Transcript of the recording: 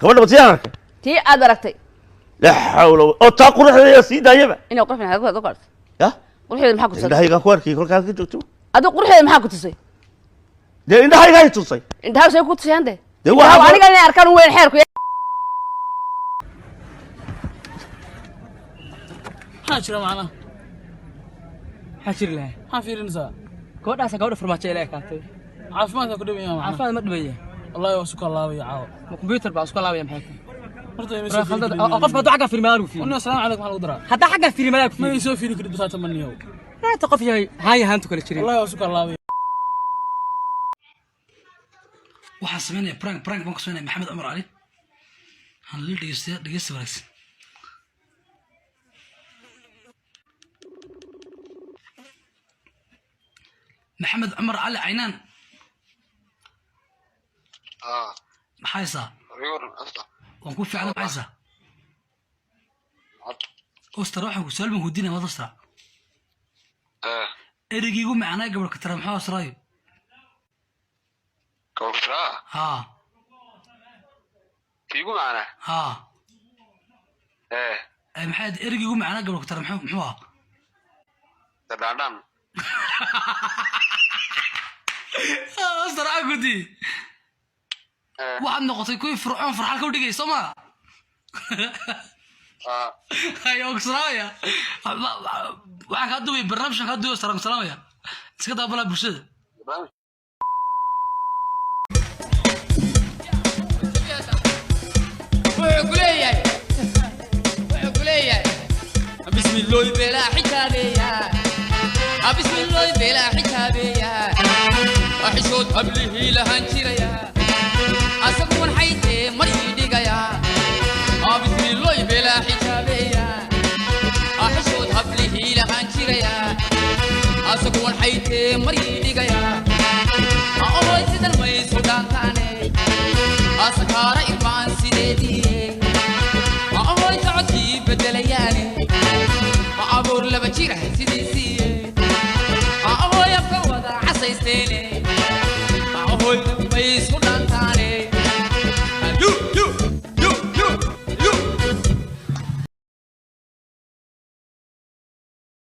gabadha basiyaanka tii aad aragtay la hawlo oo taa quruxdeeda sii daayaba inuu qurxin hagu hagu qarto ya qurxeeda maxaa ku tusay indhahayga ku arkay kolkaas ka joogto adu qurxeeda maxaa ku tusay indhahayga ay tusay indhaha shay ku tusay ande waxa aniga inay arkaan weyn xeerku حاجر معنا حاجر له حافير نساء كوداس كودا فرماجه له كاتay عافمادك ku dhameeyay macna عافماد ما dhameeyay wallahi waa suka laabay caaw computer baa isku laabay maxay horta ay soo fiirin qof hadu xaga fiirmaadu fiirin inna salaam alaykum waxa lagu daraa hada xaga fiirmaadu fiirin ma soo fiirin kid bisaata maniyo raata qof yahay haay ahaantu kala jirin wallahi waa suka laabay waxa sameynay prank baan ku sameynay maxamed umar ali han la dhigeysta wanaagsan محمد عمر علي عينان محايسة ونكون في عالم عيسى أستر روحك وسؤال من هدينا ما تصرع إريجي يقوم معنا قبل كتر محاوى سراي قبل كتر ها يقوم معنا ها محمد إريجي يقوم معنا قبل كتر محاوى تدعم أستر عقدي واحد نقطة يكون فرعون فرحان كودي جاي سما أيوة سرايا واحد هادو برنامج هادو سلام سلام يا سكت أبلا بشدة بسم الله بلا حكاية بسم الله بلا حكاية وحشود قبله لهانشريا أسكون حيتي مريدي جايا بسم الله بلا حكاية وحشود قبله لهانشريا أسكون حيتي مريدي جايا أول سيد الميسودان ثاني أسكار إيمان سيدي أول تعطي بدلياني أبور لبشيره سيدي أهوي أفكار وضع عسيستيني أهوي بيسودان